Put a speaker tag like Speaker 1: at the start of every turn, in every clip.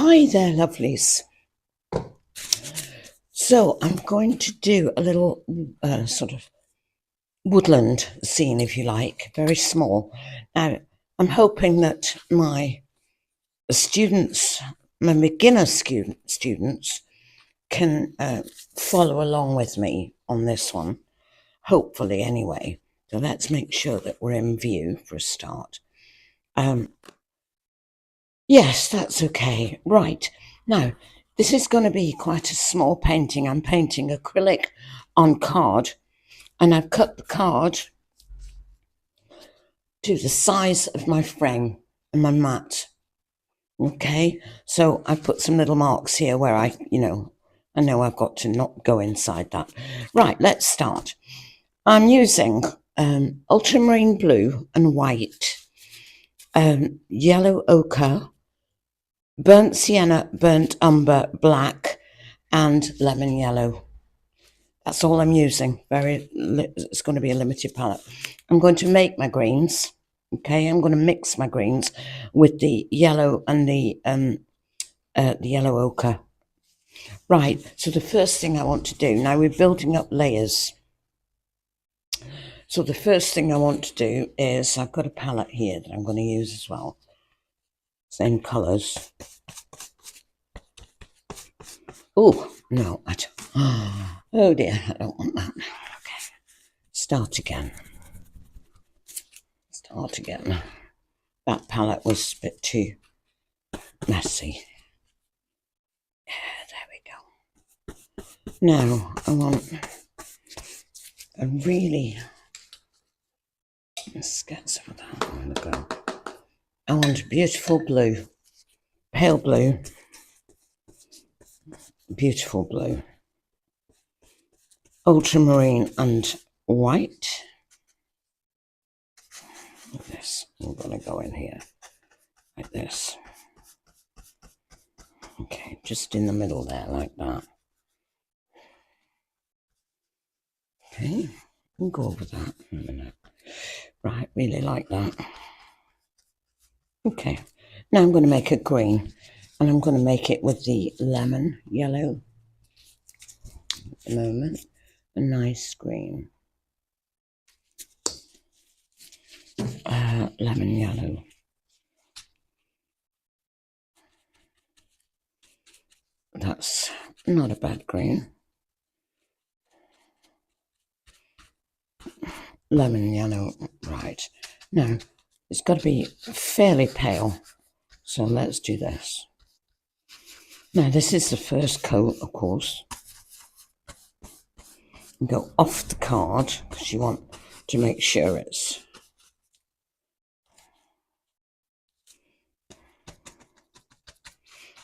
Speaker 1: Hi there, lovelies. So I'm going to do a little sort of woodland scene, if you like, very small. Now, I'm hoping that my students, my beginner students, can follow along with me on this one, hopefully anyway. So let's make sure that we're in view for a start. Yes, that's okay. Right. Now, this is going to be quite a small painting. I'm painting acrylic on card, and I've cut the card to the size of my frame and my mat. Okay, so I've put some little marks here where I know I've got to not go inside that. Right, let's start. I'm using ultramarine blue and white, yellow ochre, burnt sienna, burnt umber, black, and lemon yellow. That's all I'm using. It's going to be a limited palette. I'm going to make my greens. Okay, I'm going to mix my greens with the yellow and the yellow ochre. Right, so the first thing I want to do, now we're building up layers. So the first thing I want to do is, I've got a palette here that I'm going to use as well. Same colours. Oh, no, I don't. Oh dear, I don't want that. Okay, start again. That palette was a bit too messy. Yeah, there we go. Now I want a really, let's get some of that on the go. I want a beautiful blue, pale blue, beautiful blue, ultramarine and white. Like this, I'm going to go in here like this. Okay, just in the middle there, like that. Okay, we'll go over that in a minute. Right, really like that. Okay, now I'm going to make a green, and I'm going to make it with the lemon yellow at the moment. A nice green. Lemon yellow. That's not a bad green. Lemon yellow. Right, now it's got to be fairly pale, so let's do this. Now this is the first coat, of course. Go off the card because you want to make sure it's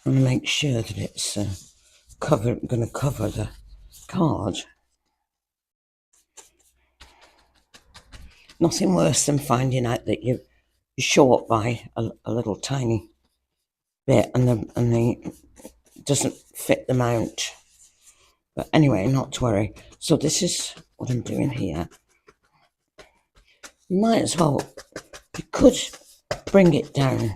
Speaker 1: I want to make sure that it's going to cover the card. Nothing worse than finding out that you're short by a little tiny bit and the doesn't fit the mount. But anyway, not to worry. So this is what I'm doing here. You might as well, you could bring it down,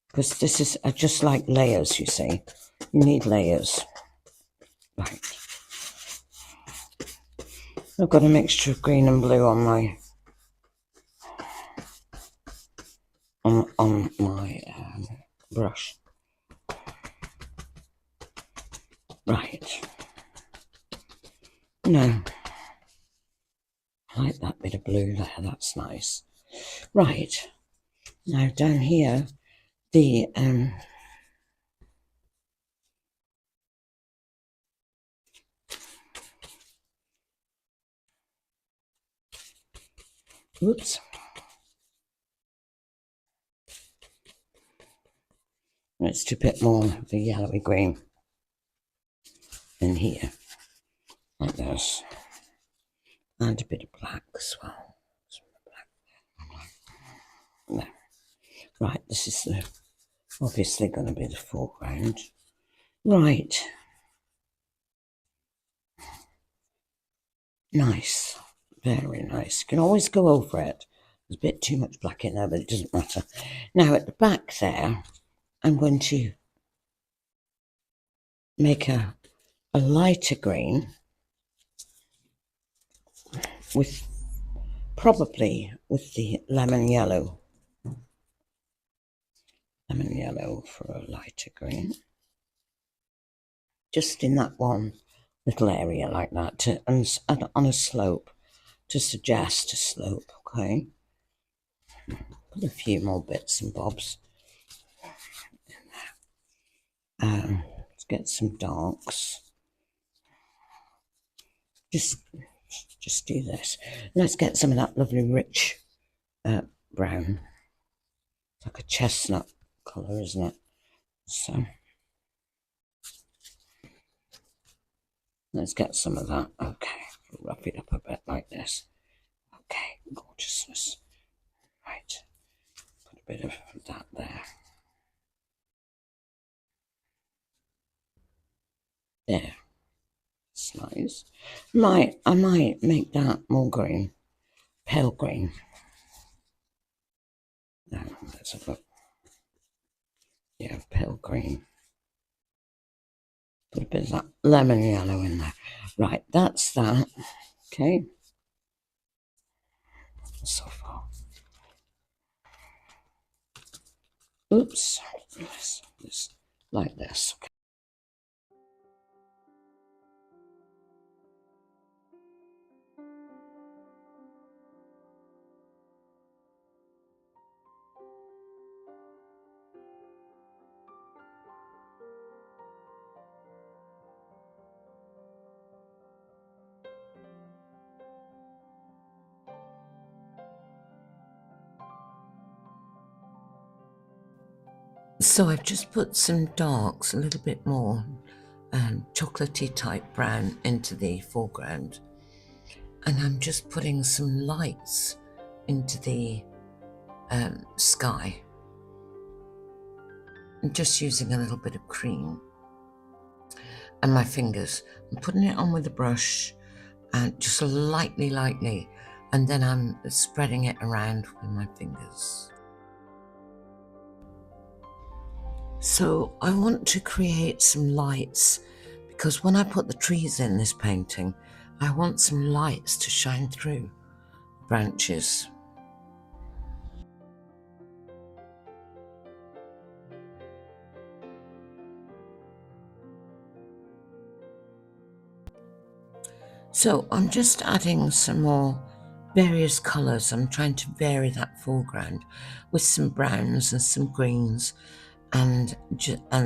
Speaker 1: because this is, I just like layers, you see. You need layers. Right. I've got a mixture of green and blue on my brush. Right. Now, I like that bit of blue there, that's nice. Right. Now down here, the oops. Let's do a bit more of the yellowy green in here, like this, and a bit of black as well. There. Right, this is obviously going to be the foreground. Right. Nice, very nice. You can always go over it. There's a bit too much black in there, but it doesn't matter. Now at the back there, I'm going to make a lighter green with probably with the lemon yellow for a lighter green, just in that one little area like that, and on a slope to suggest a slope. Okay, put a few more bits and bobs. Let's get some darks. Just do this. Let's get some of that lovely rich brown. It's like a chestnut colour, isn't it? So let's get some of that. Okay, rough it up a bit like this. Okay, gorgeousness. Right, put a bit of that there. There. It's nice. I might make that more green. Pale green. No, let's have a look. Yeah, pale green. Put a bit of that lemon yellow in there. Right, that's that. Okay. So far. Oops. Like this. Okay. So I've just put some darks, a little bit more chocolatey type brown into the foreground, and I'm just putting some lights into the sky, and just using a little bit of cream and my fingers. I'm putting it on with a brush and just lightly, and then I'm spreading it around with my fingers. So I want to create some lights, because when I put the trees in this painting, I want some lights to shine through branches. So I'm just adding some more various colours. I'm trying to vary that foreground with some browns and some greens and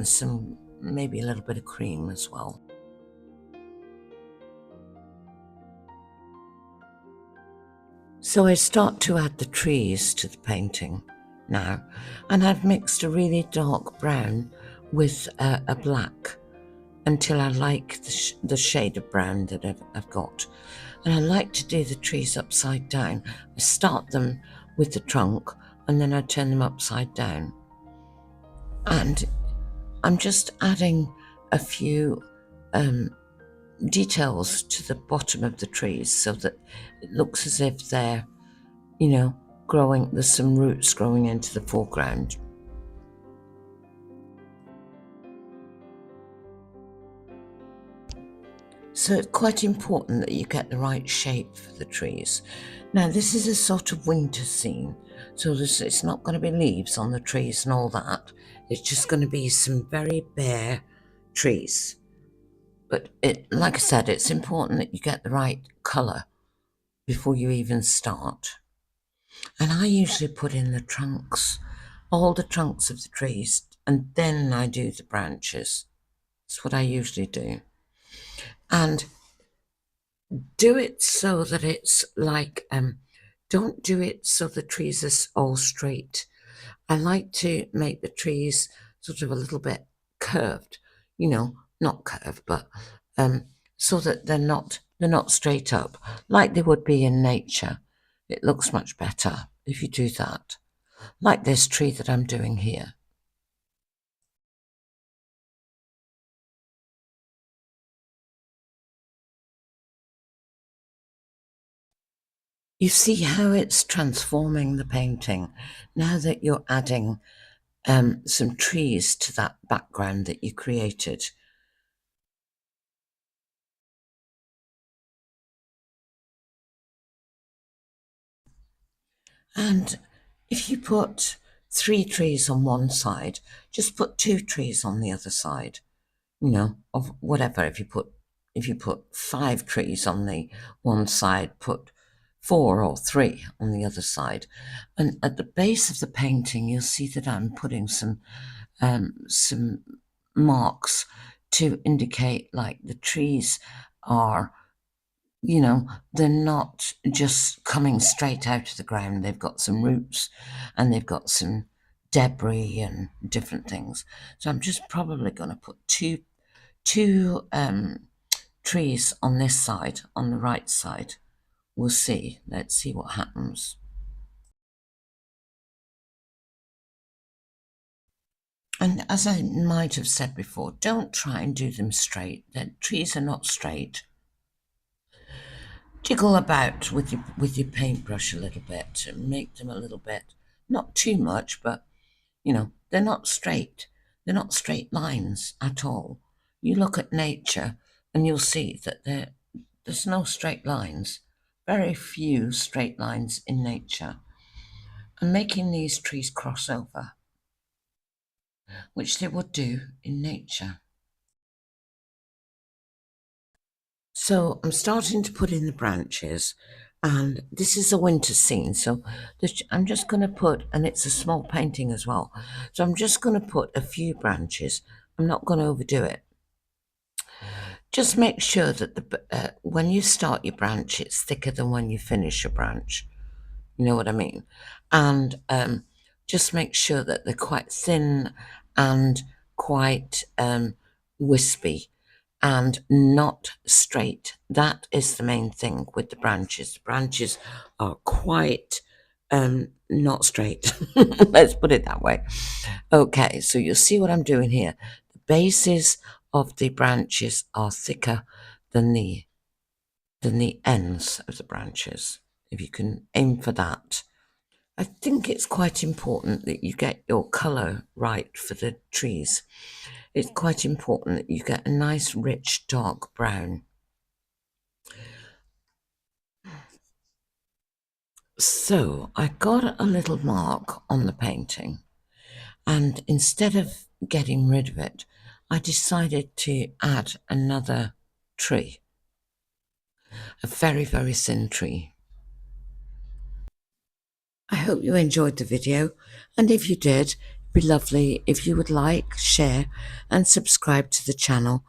Speaker 1: some, maybe a little bit of cream as well. So I start to add the trees to the painting now, and I've mixed a really dark brown with a black until I like the shade of brown that I've got. And I like to do the trees upside down. I start them with the trunk and then I turn them upside down. And I'm just adding a few details to the bottom of the trees so that it looks as if they're, growing, there's some roots growing into the foreground. So it's quite important that you get the right shape for the trees. Now this is a sort of winter scene, so it's not going to be leaves on the trees and all that. It's just going to be some very bare trees. But like I said, it's important that you get the right colour before you even start. And I usually put in the trunks, all the trunks of the trees, and then I do the branches. That's what I usually do. And do it so that it's like, don't do it so the trees are all straight. I like to make the trees sort of a little bit curved, not curved, but so that they're not straight up like they would be in nature. It looks much better if you do that, like this tree that I'm doing here. You see how it's transforming the painting now that you're adding some trees to that background that you created. And if you put 3 trees on one side, just put 2 trees on the other side, you know, of whatever. If you put 5 trees on the one side, put 4 or 3 on the other side. And at the base of the painting, you'll see that I'm putting some marks to indicate like the trees are, you know, they're not just coming straight out of the ground. They've got some roots and they've got some debris and different things. So I'm just probably going to put two trees on this side, on the right side. We'll see. Let's see what happens. And as I might have said before, don't try and do them straight. The trees are not straight. Jiggle about with your paintbrush a little bit to make them a little bit, not too much, but you know, they're not straight. They're not straight lines at all. You look at nature and you'll see that there's no straight lines. Very few straight lines in nature. And making these trees cross over, which they would do in nature. So I'm starting to put in the branches, and this is a winter scene. So I'm just going to put, and it's a small painting as well. So I'm just going to put a few branches. I'm not going to overdo it. Just make sure that when you start your branch, it's thicker than when you finish a branch. You know what I mean? And just make sure that they're quite thin and quite wispy and not straight. That is the main thing with the branches. The branches are quite not straight. Let's put it that way. Okay, so you'll see what I'm doing here. The bases of the branches are thicker than the ends of the branches. If you can aim for that. I think it's quite important that you get your colour right for the trees. It's quite important that you get a nice rich dark brown. So I got a little mark on the painting, and instead of getting rid of it, I decided to add another tree, a very, very thin tree. I hope you enjoyed the video, and if you did, it'd be lovely if you would like, share and subscribe to the channel.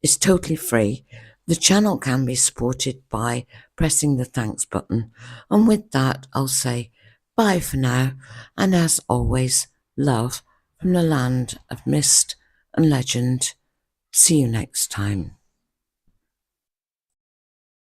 Speaker 1: It's totally free. The channel can be supported by pressing the thanks button. And with that, I'll say bye for now, and as always, love from the land of mist and legend. See you next time.